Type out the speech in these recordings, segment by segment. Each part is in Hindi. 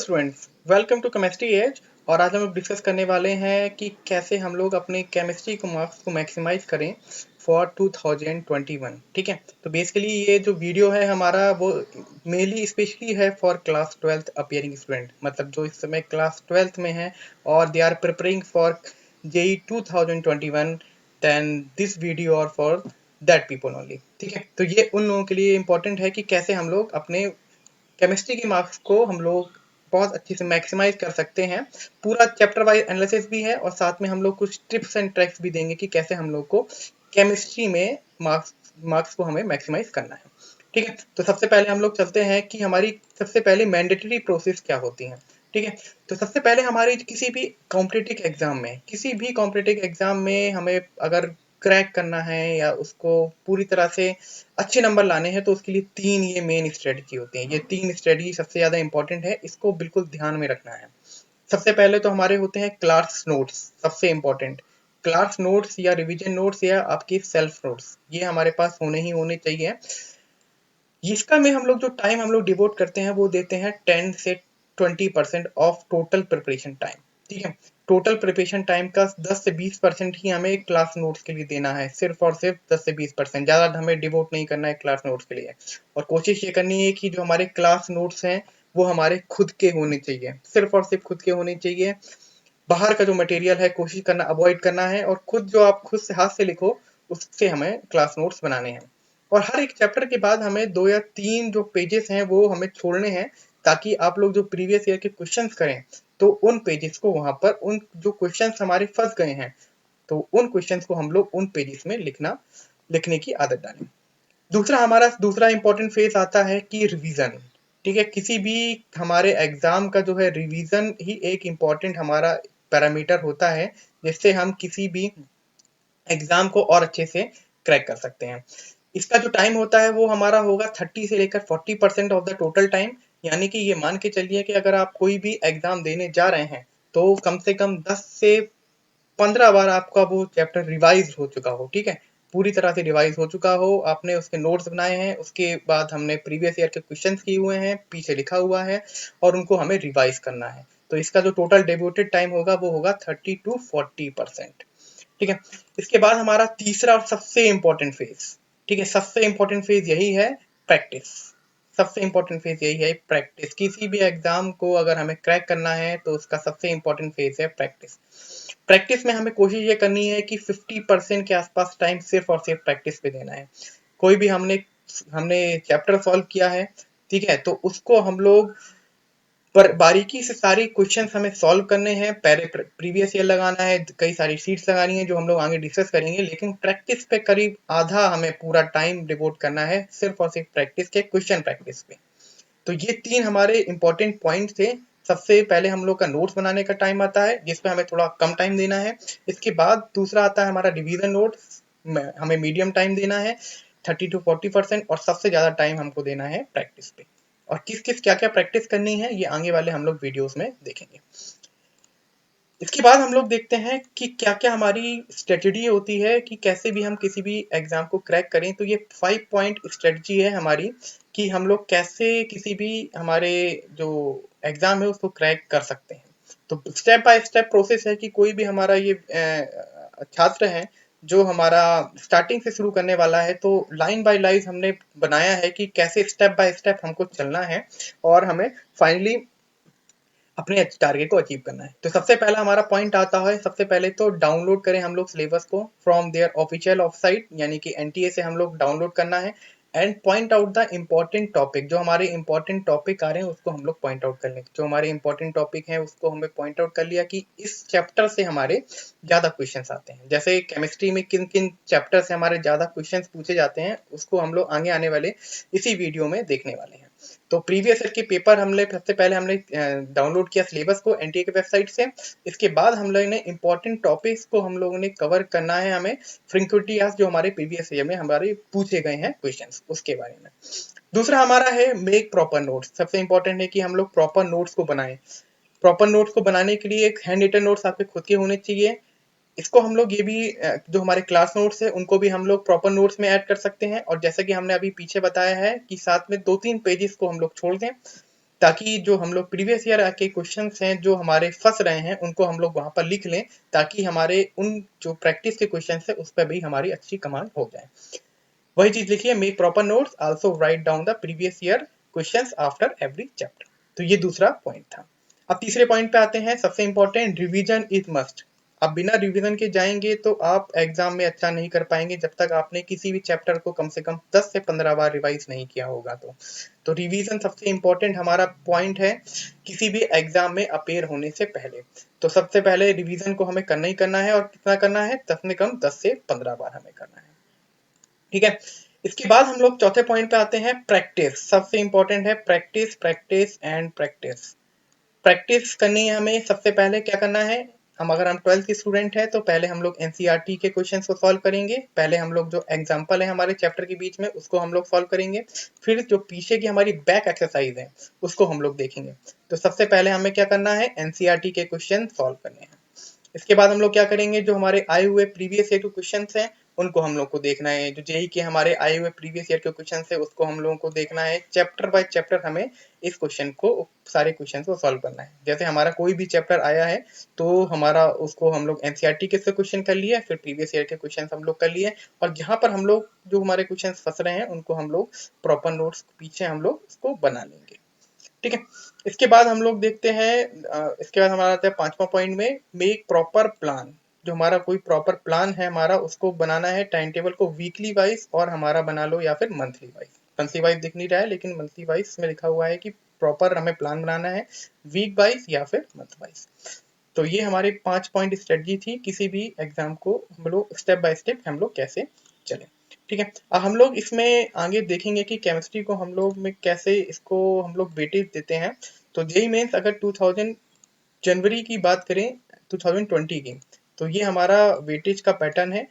Students, welcome to chemistry edge. और आज हम लोग डिस्कस करने वाले हैं कि कैसे हम लोग अपने केमिस्ट्री को मार्क्स को मैक्सिमाइज करें फॉर 2021। ठीक है, तो बेसिकली ये जो वीडियो है हमारा वो मेनली स्पेशली है for class 12th appearing student, मतलब जो इस समय क्लास 12th में है और they are preparing for JEE 2021, then this video और फॉर दैट पीपल ओनली। ठीक है, तो ये उन लोगों के लिए इम्पोर्टेंट है कि कैसे हम लोग अपने केमिस्ट्री के मार्क्स को हम लोग बहुत अच्छे से मैक्सिमाइज कर सकते हैं। पूरा चैप्टर वाइज एनालिसिस भी है और साथ में हम लोग कुछ टिप्स एंड ट्रिक्स भी देंगे कि कैसे हम लोग को केमिस्ट्री में मार्क्स को हमें मैक्सिमाइज करना है। ठीक है, तो सबसे पहले हम लोग चलते हैं कि हमारी सबसे पहले मैंडेटरी प्रोसेस क्या होती है। ठीक है, तो सबसे पहले हमारी किसी भी कॉम्पिटिटिव एग्जाम में हमें अगर क्रैक करना है या उसको पूरी तरह से अच्छे नंबर लाने हैं तो उसके लिए तीन ये मेन स्ट्रेटजी होती हैं। ये तीन स्ट्रेटजी सबसे ज़्यादा इंपॉर्टेंट है, इसको बिल्कुल ध्यान में रखना है। सबसे पहले तो हमारे होते हैं क्लास नोट्स, सबसे इंपॉर्टेंट। क्लास नोट्स या रिवीजन नोट्स या आपकी सेल्फ नोट्स, ये हमारे पास होने ही होने चाहिए। इसका में हम लोग जो टाइम हम लोग डिवोट करते हैं वो देते हैं 10 से 20% ऑफ टोटल प्रिपरेशन टाइम। ठीक है, टोटल प्रिपरेशन टाइम का 10 से 20% ही हमें क्लास नोट्स के लिए देना है, सिर्फ और सिर्फ 10 से 20%, ज़्यादा हमें डिवोट नहीं करना है क्लास नोट्स के लिए। और कोशिश ये करनी है कि जो हमारे क्लास नोट्स हैं वो हमारे खुद के होने चाहिए, सिर्फ और सिर्फ खुद के होने चाहिए। बाहर का जो मटेरियल है कोशिश करना अवॉइड करना है और खुद जो आप खुद से हाथ से लिखो उससे हमें क्लास नोट्स बनाने हैं। और हर एक चैप्टर के बाद हमें 2 या 3 जो पेजेस हैं वो हमें छोड़ने हैं, ताकि आप लोग जो प्रीवियस ईयर के क्वेश्चंस करें तो उन पेजेस को वहां पर उन जो क्वेश्चंस हमारे फंस गए हैं तो उन क्वेश्चंस को हम लोग उन पेजेस में लिखने की आदत डालें। दूसरा इंपॉर्टेंट फेज आता है कि रिवीजन। ठीक है, किसी भी हमारे एग्जाम का जो है रिवीजन ही एक इम्पॉर्टेंट हमारा पैरामीटर होता है, जिससे हम किसी भी एग्जाम को और अच्छे से क्रैक कर सकते हैं। इसका जो टाइम होता है वो हमारा होगा 30 से लेकर 40% ऑफ द टोटल टाइम। यानी कि ये मान के चलिए कि अगर आप कोई भी एग्जाम देने जा रहे हैं तो कम से कम 10 से 15 बार आपका वो चैप्टर रिवाइज हो चुका हो। ठीक है, पूरी तरह से रिवाइज हो चुका हो, आपने उसके नोट्स बनाए हैं, उसके बाद हमने प्रीवियस ईयर के क्वेश्चंस किए हुए हैं, पीछे लिखा हुआ है और उनको हमें रिवाइज करना है। तो इसका जो टोटल डिवोटेड टाइम होगा वो होगा 30 to 40%। ठीक है, इसके बाद हमारा तीसरा और सबसे इम्पोर्टेंट फेज, ठीक है, सबसे इम्पोर्टेंट फेज यही है, प्रैक्टिस। सबसे इम्पोर्टेंट फेज यही है, प्रैक्टिस। किसी भी एग्जाम को अगर हमें क्रैक करना है तो उसका सबसे इम्पोर्टेंट फेज है प्रैक्टिस। प्रैक्टिस में हमें कोशिश ये करनी है कि 50% के आसपास टाइम सिर्फ और सिर्फ प्रैक्टिस पे देना है। कोई भी हमने हमने चैप्टर सॉल्व किया है, ठीक है, तो उसको हम लोग पर बारीकी से सारी क्वेश्चंस हमें सॉल्व करने हैं, पहले प्रीवियस ईयर लगाना है, कई सारी शीट्स लगानी है जो हम लोग आगे डिस्कस करेंगे, लेकिन प्रैक्टिस पे करीब आधा हमें पूरा टाइम डिवोट करना है सिर्फ और सिर्फ प्रैक्टिस के, क्वेश्चन प्रैक्टिस पे। तो ये तीन हमारे इंपॉर्टेंट पॉइंट थे। सबसे पहले हम लोग का नोट्स बनाने का टाइम आता है जिसपे हमें थोड़ा कम टाइम देना है। इसके बाद दूसरा आता है हमारा डिवीजन नोट्स, हमें मीडियम टाइम देना है 30 to 40%, और सबसे ज्यादा टाइम हमको देना है प्रैक्टिस पे। और किस किस क्या क्या प्रैक्टिस करनी है ये आगे वाले हम लोग वीडियोस में देखेंगे। इसके बाद हम लोग देखते हैं कि क्या क्या हमारी स्ट्रेटजी होती है कि कैसे भी हम किसी भी एग्जाम को क्रैक करें। तो ये 5 पॉइंट स्ट्रेटजी है हमारी कि हम लोग कैसे किसी भी हमारे जो एग्जाम है उसको क्रैक कर सकते हैं। तो स्टेप बाय स्टेप प्रोसेस है कि कोई भी हमारा ये छात्र है जो हमारा स्टार्टिंग से शुरू करने वाला है, तो लाइन बाय लाइन हमने बनाया है कि कैसे स्टेप बाय स्टेप हमको चलना है और हमें फाइनली अपने टारगेट को अचीव करना है। तो सबसे पहला हमारा पॉइंट आता है, सबसे पहले तो डाउनलोड करें हम लोग सिलेबस को फ्रॉम देयर ऑफिशियल वेबसाइट, यानी कि एनटीए से हम लोग डाउनलोड करना है। And point out the important topic, जो हमारे इंपॉर्टेंट टॉपिक आ रहे हैं उसको हम लोग पॉइंट आउट कर लें। जो हमारे इंपॉर्टेंट टॉपिक हैं उसको हमें पॉइंट आउट कर लिया कि इस चैप्टर से हमारे ज्यादा क्वेश्चंस आते हैं। जैसे केमिस्ट्री में किन किन चैप्टर से हमारे ज्यादा क्वेश्चंस पूछे जाते हैं उसको हम लोग आगे आने वाले इसी वीडियो में देखने वाले हैं। तो प्रीवियस ईयर के पेपर हमने सबसे पहले हमने डाउनलोड किया सिलेबस को एनटीए के वेबसाइट से। इसके बाद हम लोगों ने इंपॉर्टेंट टॉपिक्स को हम लोगों ने कवर करना है, हमें फ्रीक्वेंटली आस्क्ड जो हमारे प्रीवियस ईयर में हमारे पूछे गए हैं क्वेश्चंस उसके बारे में। दूसरा हमारा है मेक प्रॉपर नोट्स। सबसे इंपॉर्टेंट है कि हम लोग प्रॉपर नोट्स को बनाएं। प्रॉपर नोट्स को बनाने के लिए एक हैंड रिटन नोट्स आपके खुद के होने चाहिए। इसको हम लोग ये भी जो हमारे क्लास नोट्स है उनको भी हम लोग प्रॉपर नोट्स में ऐड कर सकते हैं, और जैसे कि हमने अभी पीछे बताया है कि साथ में 2-3 पेजेस को हम लोग छोड़ दें। ताकि जो हम लोग प्रीवियस ईयर के क्वेश्चंस हैं जो हमारे फंस रहे हैं उनको हम लोग वहां पर लिख लें, ताकि हमारे उन जो प्रैक्टिस के क्वेश्चंस है उस पर भी हमारी अच्छी कमांड हो जाए। वही चीज लिखिए, make proper notes, also write down the previous year questions after every chapter. तो ये दूसरा पॉइंट था। अब तीसरे पॉइंट पे आते हैं, सबसे इंपॉर्टेंट, रिवीजन इज मस्ट। अब बिना रिवीजन के जाएंगे तो आप एग्जाम में अच्छा नहीं कर पाएंगे जब तक आपने किसी भी चैप्टर को कम से कम 10 से 15 बार रिवाइज नहीं किया होगा। तो रिवीजन सबसे इंपॉर्टेंट हमारा पॉइंट है किसी भी एग्जाम में अपेयर होने से पहले। तो सबसे पहले रिवीजन को हमें करना ही करना है, और कितना करना है, कम से कम 10 से 15 बार हमें करना है। ठीक है। इसके बाद हम लोग चौथे पॉइंट पे आते हैं, प्रैक्टिस। सबसे इंपॉर्टेंट है practice, practice and practice. Practice करनी है हमें। सबसे पहले क्या करना है, अगर हम 12th के स्टूडेंट हैं तो पहले हम लोग एनसीईआरटी के क्वेश्चंस को सॉल्व करेंगे। पहले हम लोग जो एग्जांपल है हमारे चैप्टर के बीच में उसको हम लोग सॉल्व करेंगे। फिर जो पीछे की हमारी बैक एक्सरसाइज है उसको हम लोग देखेंगे। तो सबसे पहले हमें क्या करना है, एनसीईआरटी के क्वेश्चन सॉल्व करने हैं। इसके बाद हम लोग क्या करेंगे, जो हमारे आए हुए प्रीवियस ईयर के क्वेश्चन हैं उनको हम लोग को देखना है। जो जेई के हमारे आए हुए प्रीवियस ईयर के क्वेश्चन है उसको हम लोगों को देखना है। चैप्टर बाय चैप्टर हमें इस क्वेश्चन को, सारे क्वेश्चन को सॉल्व करना है। जैसे हमारा कोई भी चैप्टर आया है तो हमारा उसको हम लोग एनसीईआरटी के से क्वेश्चन कर लिए, फिर प्रीवियस ईयर के क्वेश्चन हम लोग कर लिए, और जहां पर हम लोग जो हमारे क्वेश्चन फंस रहे हैं उनको हम लोग प्रॉपर नोट्स पीछे हम लोग उसको बना लेंगे। ठीक है। इसके बाद हम लोग देखते हैं, इसके बाद हमारा आता है पांचवा पॉइंट में, मेक प्रॉपर प्लान। जो हमारा कोई प्रॉपर प्लान है हमारा उसको बनाना है, टाइम टेबल को वीकली वाइज और हमारा बना लो या फिर मंथली वाइज। मंथली वाइज दिख नहीं रहा है लेकिन मंथली वाइज में लिखा हुआ है कि प्रॉपर हमें प्लान बनाना है, वीक वाइज या फिर मंथ वाइज। तो ये हमारे 5 पॉइंट स्ट्रेटजी थी, किसी भी एग्जाम को हम लोग स्टेप बाय स्टेप हम लोग कैसे चले। ठीक है। अब हम लोग इसमें आगे देखेंगे कि केमिस्ट्री को हम लोग में कैसे इसको हम लोग वेटेज देते हैं। तो जेई मेंस अगर 2000 जनवरी की बात करें 2020 की, तो ये हमारा वेटेज का पैटर्न है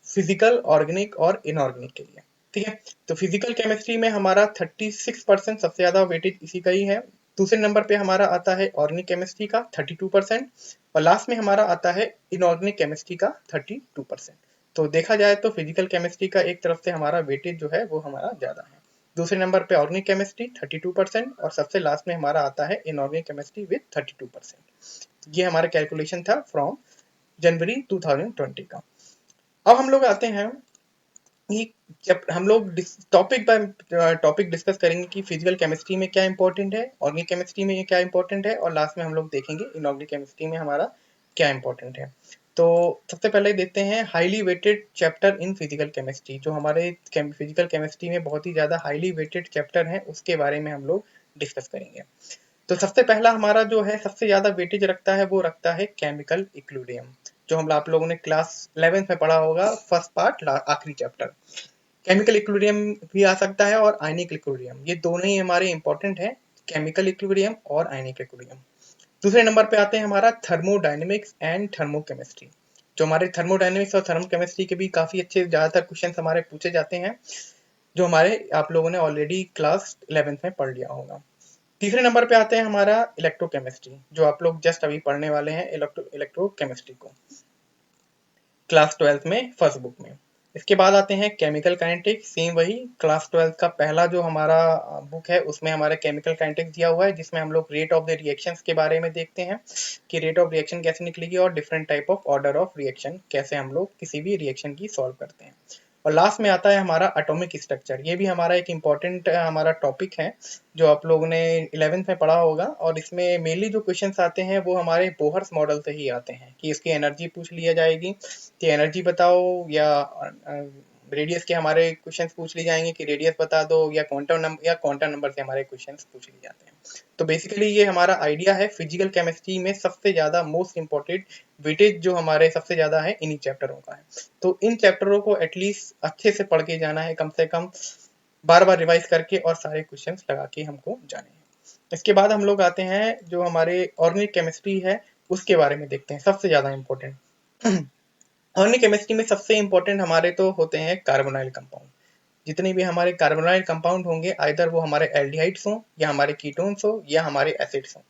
फिजिकल, ऑर्गेनिक और इनऑर्गेनिक के लिए। ठीक है। तो फिजिकल केमिस्ट्री में हमारा 36% सबसे ज्यादा वेटेज इसी का ही है। दूसरे नंबर पे हमारा आता है ऑर्गेनिक केमिस्ट्री का 32%, और लास्ट में हमारा आता है इनऑर्गेनिक केमिस्ट्री का 32%। तो देखा जाए तो फिजिकल केमिस्ट्री का एक तरफ से हमारा वेटेज जो है वो हमारा ज्यादा है। दूसरे नंबर पे ऑर्गेनिक केमिस्ट्री 32%, और सबसे लास्ट में हमारा आता है इनऑर्गेनिक केमिस्ट्री विद 32%। ये हमारा कैलकुलेशन था फ्रॉम जनवरी 2020 का। अब हम लोग आते हैं कि जब हम लोग टॉपिक बाय टॉपिक डिस्कस करेंगे कि फिजिकल केमिस्ट्री में क्या इंपॉर्टेंट है, ऑर्गेनिक केमिस्ट्री में क्या इंपॉर्टेंट है, और लास्ट में हम लोग देखेंगे इनऑर्गेनिक केमिस्ट्री में हमारा क्या इंपॉर्टेंट है। तो सबसे पहले देखते हैं highly weighted chapter in physical chemistry. जो हमारे फिजिकल केमिस्ट्री में बहुत ही ज्यादा हाईली वेटेड चैप्टर है उसके बारे में हम लोग डिस्कस करेंगे। तो सबसे पहला हमारा जो है सबसे ज्यादा वेटेज रखता है वो रखता है केमिकल इक्विलिब्रियम, जो हम आप लोगों ने क्लास 11th में पढ़ा होगा, फर्स्ट पार्ट आखिरी चैप्टर। केमिकल इक्विलिब्रियम भी आ सकता है और आयनिक इक्विलिब्रियम, ये दोनों ही हमारे इंपॉर्टेंट है, केमिकल इक्विलिब्रियम और आयनिक इक्विलिब्रियम। दूसरे नंबर पे आते हैं हमारा थर्मोडायनेमिक्स एंड थर्मोकेमिस्ट्री। जो हमारे थर्मोडायनेमिक्स और थर्मोकेमिस्ट्री के भी काफी अच्छे ज्यादातर क्वेश्चन हमारे पूछे जाते हैं, जो हमारे आप लोगों ने ऑलरेडी क्लास 11th में पढ़ लिया होगा। तीसरे नंबर पे आते हैं हमारा इलेक्ट्रोकेमिस्ट्री, जो आप लोग जस्ट अभी पढ़ने वाले हैं इलेक्ट्रोकेमिस्ट्री को क्लास 12th में फर्स्ट बुक में। इसके बाद आते हैं केमिकल काइनेटिक्स, सेम वही क्लास 12th का पहला जो हमारा बुक है उसमें हमारा केमिकल काइनेटिक्स दिया हुआ है, जिसमें हम लोग रेट ऑफ द रिएक्शंस के बारे में देखते हैं कि रेट ऑफ रिएक्शन कैसे निकलेगी और different type of order of reaction कैसे हम लोग किसी भी रिएक्शन की सॉल्व करते हैं। और लास्ट में आता है हमारा एटॉमिक स्ट्रक्चर, ये भी हमारा एक इम्पॉर्टेंट हमारा टॉपिक है जो आप लोगों ने 11th में पढ़ा होगा, और इसमें मेनली जो क्वेश्चंस आते हैं वो हमारे बोहर्स मॉडल से ही आते हैं कि इसकी एनर्जी पूछ लिया जाएगी कि एनर्जी बताओ, या रेडियस के हमारे क्वेश्चंस पूछ लिए जाएंगे कि रेडियस बता दो, या क्वांटम नंबर से हमारे क्वेश्चंस पूछ लिए जाते हैं। तो बेसिकली ये हमारा आइडिया है फिजिकल केमिस्ट्री में सबसे ज्यादा मोस्ट इम्पोर्टेंट वेटेज जो हमारे सबसे ज्यादा है इन्हीं चैप्टरों का है। तो इन चैप्टरों को एटलीस्ट अच्छे से पढ़ के जाना है, कम से कम बार बार रिवाइज करके और सारे क्वेश्चंस लगा के हमको जाने हैं। इसके बाद हम लोग आते हैं जो हमारे ऑर्गेनिक केमिस्ट्री है उसके बारे में देखते हैं, सबसे ज्यादा इम्पोर्टेंट। ऑर्गेनिक केमिस्ट्री में सबसे इम्पोर्टेंट हमारे तो होते हैं कार्बोनाइल कंपाउंड। जितने भी हमारे कार्बोनाइल कंपाउंड होंगे, आइदर वो हमारे एल्डिहाइड्स हो या हमारे कीटोन्स हो या हमारे एसिड्स हो,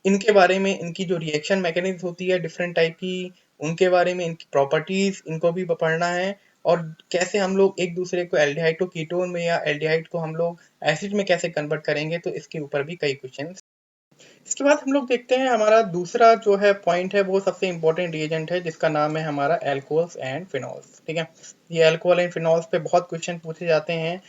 इनके बारे में, इनकी जो रिएक्शन मैकेनिज्म होती है डिफरेंट टाइप की, उनके बारे में, इनकी प्रॉपर्टीज, इनको भी पढ़ना है। और कैसे हम लोग एक दूसरे को एल्डिहाइड को कीटोन में या एल्डिहाइड को हम लोग एसिड में कैसे कन्वर्ट करेंगे, तो इसके ऊपर भी कई क्वेश्चन। इसके बाद हम लोग देखते हैं हमारा दूसरा जो है पॉइंट है, वो सबसे इंपॉर्टेंट रिएजेंट है जिसका नाम है हमारा एल्कोहल्स एंड फिनॉल्स। ठीक है, ये एल्कोहल एंड फिनॉल्स पे बहुत क्वेश्चन पूछे जाते हैं,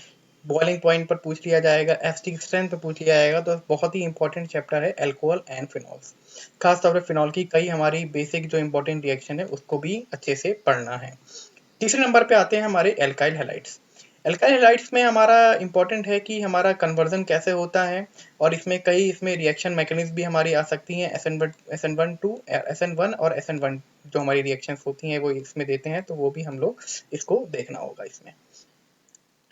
बॉइलिंग पॉइंट पर पूछ लिया जाएगा, एसिडिक स्ट्रेंथ पे पूछ लिया जाएगा, तो बहुत ही इंपॉर्टेंट चैप्टर है एल्कोहल एंड फिनॉल्स। खासतौर पर फिनॉल की कई हमारी बेसिक जो इंपॉर्टेंट रिएक्शन है उसको भी अच्छे से पढ़ना है। तीसरे नंबर पे आते हैं हमारे एल्काइल हैलाइड्स। एल्काइल हैलाइड्स में हमारा इंपॉर्टेंट है कि हमारा कन्वर्जन कैसे होता है, और इसमें रिएक्शन मैकेनिज्म भी हमारी आ सकती हैं, SN1 और SN1 जो हमारी रिएक्शंस होती हैं वो इसमें देते हैं, तो वो भी हम लोग इसको देखना होगा इसमें।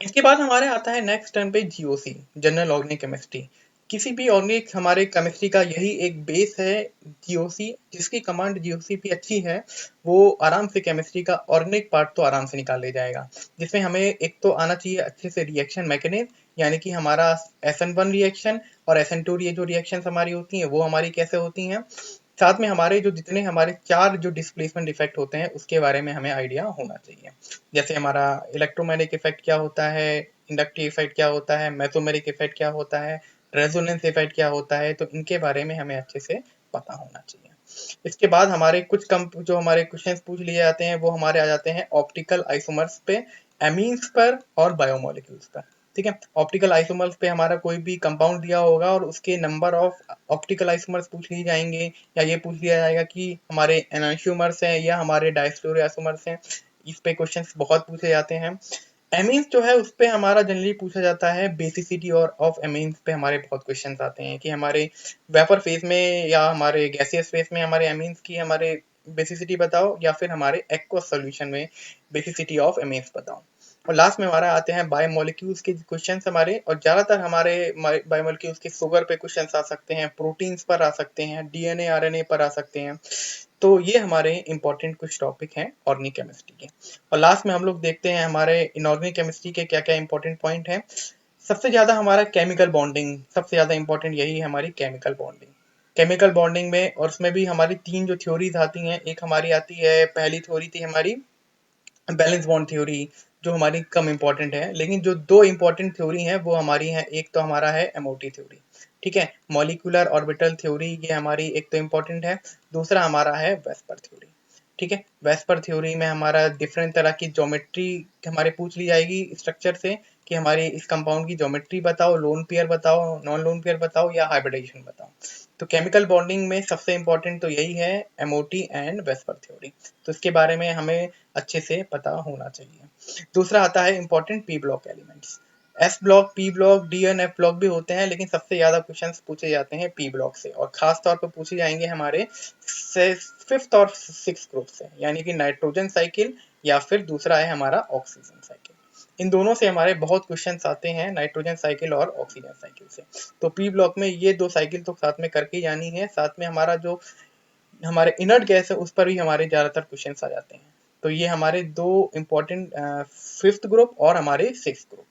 इसके बाद हमारे आता है नेक्स्ट टर्म पे जीओसी, जनरल ऑर्गेनिक केमिस्ट्री। किसी भी ऑर्गेनिक हमारे केमिस्ट्री का यही एक बेस है जीओसी, जिसकी कमांड जीओसी भी अच्छी है, वो आराम से केमिस्ट्री का ऑर्गेनिक पार्ट तो आराम से निकाल ले जाएगा, जिसमें हमें एक तो आना चाहिए अच्छे से रिएक्शन मैकेनिज्म, यानी कि हमारा SN1 रिएक्शन और SN2 ये जो रिएक्शन हमारी होती हैं वो हमारी कैसे होती हैं, साथ में हमारे जो जितने हमारे 4 जो डिस्प्लेसमेंट इफेक्ट होते हैं उसके बारे में हमें आइडिया होना चाहिए। जैसे हमारा इलेक्ट्रोमैग्नेटिक इफेक्ट क्या होता है, इंडक्टिव इफेक्ट क्या होता है, मेसोमेरिक इफेक्ट क्या होता है, रेजोनेंस इफेक्ट क्या होता है, तो इनके बारे में हमें अच्छे से पता होना चाहिए। इसके बाद हमारे कुछ कम जो हमारे क्वेश्चंस पूछ लिए जाते हैं वो हमारे आ जाते हैं ऑप्टिकल आइसोमर्स पे, एमीन्स पर और बायोमोलिक्यूल्स पर। ठीक है, ऑप्टिकल आइसोमर्स पे हमारा कोई भी कंपाउंड दिया होगा और उसके नंबर ऑफ ऑप्टिकल आइसोमर्स पूछ लिए जाएंगे, या ये पूछ लिया जाएगा कि हमारे एनांशियोमर्स हैं या हमारे डायस्टेरियोमर्स हैं। इस पे क्वेश्चंस बहुत पूछे जाते हैं। एमीन्स जो है उस पे हमारा जनरली पूछा जाता है बेसिसिटी और ऑफ एमीन्स पे हमारे बहुत क्वेश्चंस आते हैं कि हमारे वेपर फेज में या हमारे गैसियस फेज में हमारे एमीन्स की हमारे बेसिसिटी बताओ, या फिर हमारे एक्वस सॉल्यूशन में बेसिसिटी ऑफ एमीन्स बताओ। और लास्ट में हमारा आते हैं बायोमोलिक्यूल्स के क्वेश्चंस हमारे, और ज्यादातर हमारे बायोमोलिक्यूल्स के शुगर पे क्वेश्चंस आ सकते हैं, प्रोटीन्स पर आ सकते हैं, डीएनए आरएनए पर आ सकते हैं। तो ये हमारे इंपॉर्टेंट कुछ टॉपिक हैं ऑर्गेनिक केमिस्ट्री के। और लास्ट में हम लोग देखते हैं हमारे इनऑर्गेनिक केमिस्ट्री के क्या क्या इंपॉर्टेंट पॉइंट हैं। सबसे ज्यादा हमारा केमिकल बॉन्डिंग, सबसे ज्यादा इंपॉर्टेंट यही है हमारी केमिकल बॉन्डिंग। केमिकल बॉन्डिंग में और उसमें भी हमारी 3 जो थ्योरीज आती हैं, एक हमारी आती है, पहली थ्योरी थी हमारी बैलेंस बॉन्ड थ्योरी, जो हमारी कम इंपॉर्टेंट है, लेकिन जो 2 इंपॉर्टेंट थ्योरी हैं वो हमारी हैं, एक तो हमारा है एमओटी थ्योरी। ठीक है, मॉलिक्यूलर ऑर्बिटल थ्योरी, ये हमारी एक तो इंपॉर्टेंट है, दूसरा हमारा है वेस्पर थ्योरी। ठीक है, वेस्पर थ्योरी में हमारा डिफरेंट तरह की ज्योमेट्री हमारे पूछ ली जाएगी स्ट्रक्चर से, कि हमारे इस कंपाउंड की ज्योमेट्री बताओ, लोन पेयर बताओ, नॉन लोन पेयर बताओ, या हाइब्रिडाइजेशन बताओ। तो केमिकल बॉन्डिंग में सबसे इंपॉर्टेंट तो यही है, एमओटी एंड वेस्पर थ्योरी, तो इसके बारे में हमें अच्छे से पता होना चाहिए। दूसरा आता है important P block elements. S block, P block, D and F block भी होते हैं, लेकिन सबसे ज्यादा क्वेश्चंस पूछे जाते हैं पी ब्लॉक से, और खास तौर पर पूछे जाएंगे हमारे 5th और 6th ग्रुप से, यानी कि नाइट्रोजन साइकिल या फिर दूसरा है हमारा ऑक्सीजन साइकिल। इन दोनों से हमारे बहुत क्वेश्चंस आते हैं, नाइट्रोजन साइकिल और ऑक्सीजन साइकिल से। तो पी ब्लॉक में ये 2 साइकिल तो साथ में करके जानी है, साथ में हमारा जो हमारे इनर्ट गैस है उस पर भी हमारे ज्यादातर क्वेश्चंस आ जाते हैं। तो ये हमारे 2 इंपॉर्टेंट 5th ग्रुप और हमारे 6th ग्रुप।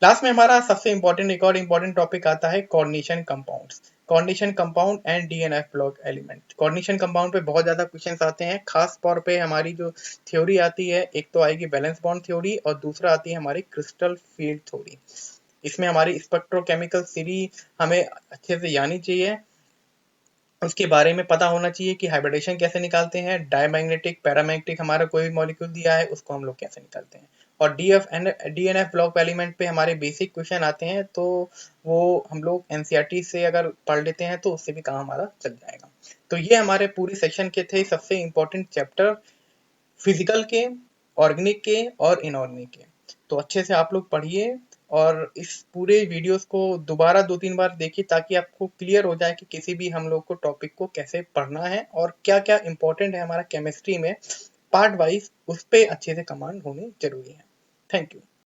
लास्ट में हमारा सबसे इंपॉर्टेंट एक और इंपॉर्टेंट टॉपिक आता है coordination compounds, coordination compound and DNF block element. Coordination compound पे बहुत ज्यादा क्वेश्चंस आते हैं, खास तौर पे हमारी जो थ्योरी आती है, एक तो आएगी बैलेंस बॉन्ड थ्योरी और दूसरा आती है हमारी क्रिस्टल फील्ड थ्योरी। इसमें हमारी स्पेक्ट्रोकेमिकल थ्योरी हमें अच्छे से जानी चाहिए, उसके बारे में पता होना चाहिए कि हाइब्रिडेशन कैसे निकालते हैं, डायमैग्नेटिक पैरामैग्नेटिक हमारा कोई भी मॉलिक्यूल दिया है उसको हम लोग कैसे निकालते हैं, और डीएनएफ ब्लॉक एलिमेंट पे हमारे बेसिक क्वेश्चन आते हैं, तो वो हम लोग एनसीईआरटी से अगर पढ़ लेते हैं तो उससे भी काम हमारा चल जाएगा। तो ये हमारे पूरे सेक्शन के थे सबसे इम्पोर्टेंट चैप्टर, फिजिकल के, ऑर्गेनिक के और इनऑर्गेनिक के। तो अच्छे से आप लोग पढ़िए और इस पूरे वीडियोस को दोबारा 2-3 बार देखिए, ताकि आपको क्लियर हो जाए कि किसी भी हम लोग को टॉपिक को कैसे पढ़ना है और क्या क्या इंपॉर्टेंट है हमारा केमिस्ट्री में पार्ट वाइज, उस पे अच्छे से कमांड होनी जरूरी है। Thank you.